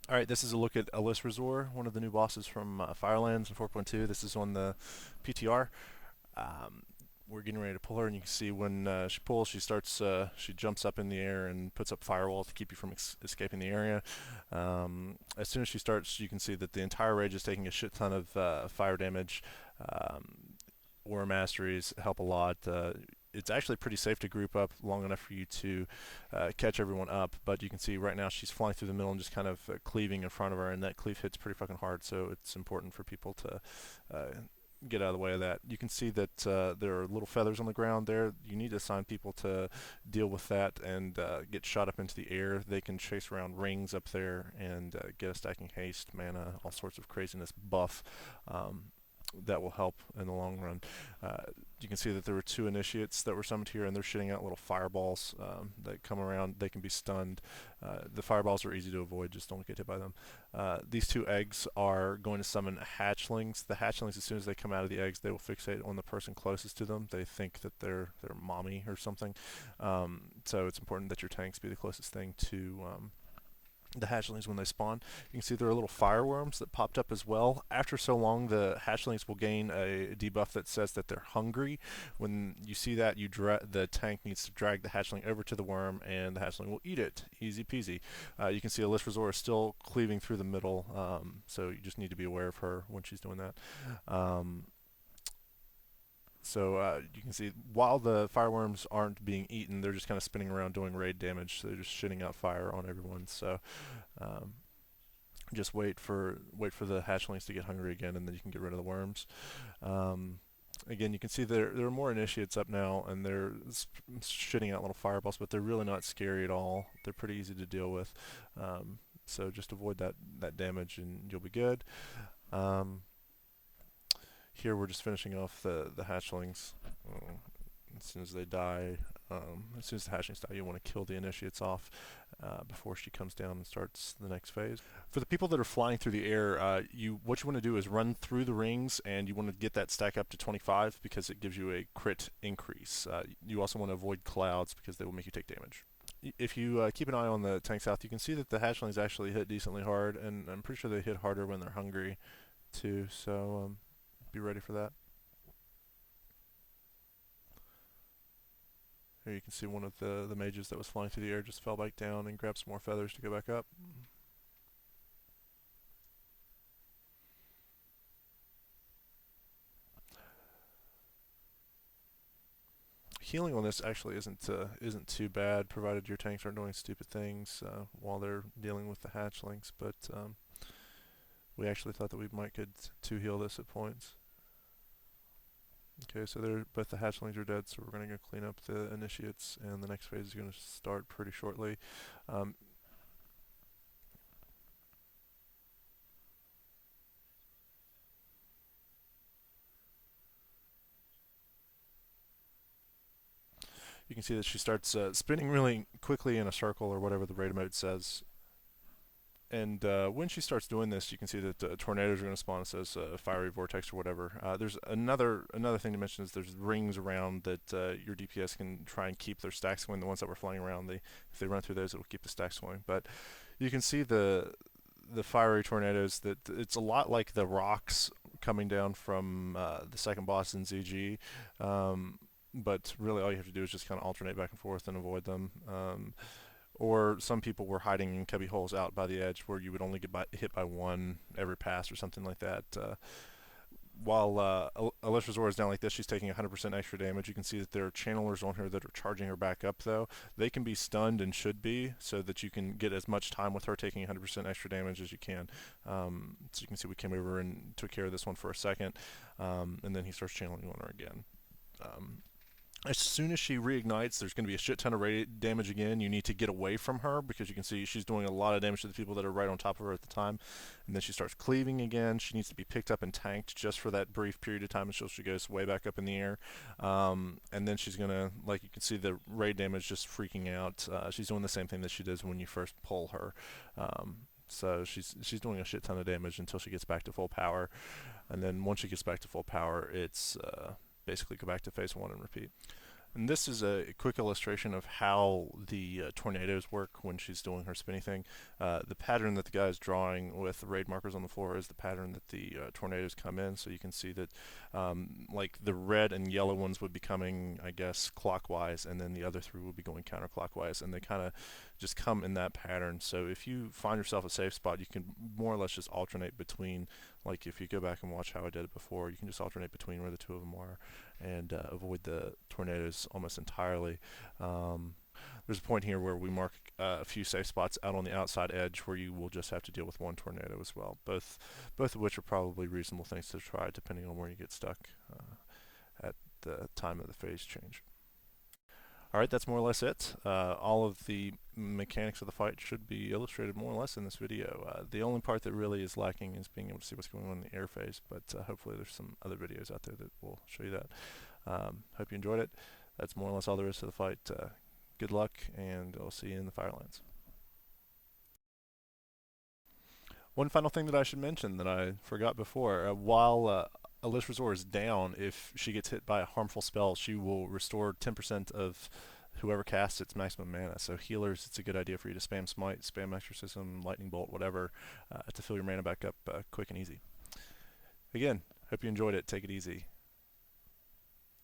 All right, this is a look at Alysrazor, one of the new bosses from Firelands 4.2. This is on the PTR. Um, we're getting ready to pull her, and you can see when she pulls, she jumps up in the air and puts up firewalls to keep you from escaping the area. As soon as she starts, you can see that the entire rage is taking a shit ton of fire damage. Um, War masteries help a lot. It's actually pretty safe to group up long enough for you to catch everyone up, but you can see right now she's flying through the middle and just kind of cleaving in front of her, and that cleave hits pretty fucking hard, so it's important for people to get out of the way of that. You can see that there are little feathers on the ground there. You need to assign people to deal with that and get shot up into the air. They can chase around rings up there and get a stacking haste, mana, all sorts of craziness buff. That will help in the long run. Uh, you can see that there were two initiates that were summoned here, and they're shitting out little fireballs that come around. They can be stunned. The fireballs are easy to avoid, just don't get hit by them. These two eggs are going to summon hatchlings. The hatchlings, as soon as they come out of the eggs, they will fixate on the person closest to them. They think that they're their mommy or something. So it's important that your tanks be the closest thing to the hatchlings when they spawn. You can see there are little fireworms that popped up as well. After so long, the hatchlings will gain a debuff that says that they're hungry. When you see that, the tank needs to drag the hatchling over to the worm, and the hatchling will eat it. Easy peasy. You can see Alysrazor is still cleaving through the middle, so you just need to be aware of her when she's doing that. So you can see while the fireworms aren't being eaten, they're just kind of spinning around doing raid damage. So they're just shitting out fire on everyone. So um, just wait for the hatchlings to get hungry again, and then you can get rid of the worms. Again, you can see there are more initiates up now, and they're shitting out little fireballs, but they're really not scary at all. They're pretty easy to deal with. So just avoid that damage, and you'll be good. Um, Here we're just finishing off the hatchlings. As soon as they die, as soon as the hatchlings die, you want to kill the initiates off before she comes down and starts the next phase. For the people that are flying through the air, what you want to do is run through the rings, and you want to get that stack up to 25 because it gives you a crit increase. You also want to avoid clouds because they will make you take damage. If you keep an eye on the tank south, you can see that the hatchlings actually hit decently hard, and I'm pretty sure they hit harder when they're hungry too. So be ready for that. Here you can see one of the mages that was flying through the air just fell back down and grabbed some more feathers to go back up. Healing on this actually isn't too bad, provided your tanks aren't doing stupid things while they're dealing with the hatchlings. But we actually thought that we might get to heal this at points. Okay, so both the hatchlings are dead, so we're going to go clean up the initiates, and the next phase is going to start pretty shortly. Um, you can see that she starts spinning really quickly in a circle or whatever the raid mode says. And when she starts doing this, you can see that tornadoes are going to spawn. It says fiery vortex or whatever. There's another thing to mention is there's rings around that your DPS can try and keep their stacks going. The ones that were flying around, if they run through those, it will keep the stacks going. But you can see the fiery tornadoes. That it's a lot like the rocks coming down from the second boss in ZG. But really, all you have to do is just kind of alternate back and forth and avoid them. Or some people were hiding in cubby holes out by the edge where you would only get hit by one every pass or something like that. While Alysrazor is down like this, she's taking 100% extra damage. You can see that there are channelers on her that are charging her back up, though. They can be stunned and should be, so that you can get as much time with her taking 100% extra damage as you can. So you can see we came over and took care of this one for a second, and then he starts channeling on her again. As soon as she reignites, there's going to be a shit ton of damage again. You need to get away from her because you can see she's doing a lot of damage to the people that are right on top of her at the time. And then she starts cleaving again. She needs to be picked up and tanked just for that brief period of time until she goes way back up in the air. And then she's going to, like you can see the raid damage just freaking out. She's doing the same thing that she does when you first pull her. So she's doing a shit ton of damage until she gets back to full power. And then once she gets back to full power, it's basically go back to phase one and repeat. And this is a quick illustration of how the tornadoes work when she's doing her spinny thing. The pattern that the guy is drawing with the raid markers on the floor is the pattern that the tornadoes come in. So you can see that like the red and yellow ones would be coming, I guess, clockwise, and then the other three would be going counterclockwise, and they kind of just come in that pattern. So if you find yourself a safe spot, you can more or less just alternate between, like if you go back and watch how I did it before, you can just alternate between where the two of them are and avoid the tornadoes almost entirely. There's a point here where we mark a few safe spots out on the outside edge where you will just have to deal with one tornado as well. Both of which are probably reasonable things to try depending on where you get stuck at the time of the phase change. Alright, that's more or less it. All of the mechanics of the fight should be illustrated more or less in this video. The only part that really is lacking is being able to see what's going on in the air phase, but hopefully there's some other videos out there that will show you that. Hope you enjoyed it. That's more or less all there is to the fight. Good luck, and I'll see you in the Firelands. One final thing that I should mention that I forgot before, while Alysrazor is down, if she gets hit by a harmful spell, she will restore 10% of whoever casts its maximum mana. So healers, it's a good idea for you to spam Smite, spam Exorcism, Lightning Bolt, whatever, to fill your mana back up quick and easy. Again, hope you enjoyed it. Take it easy.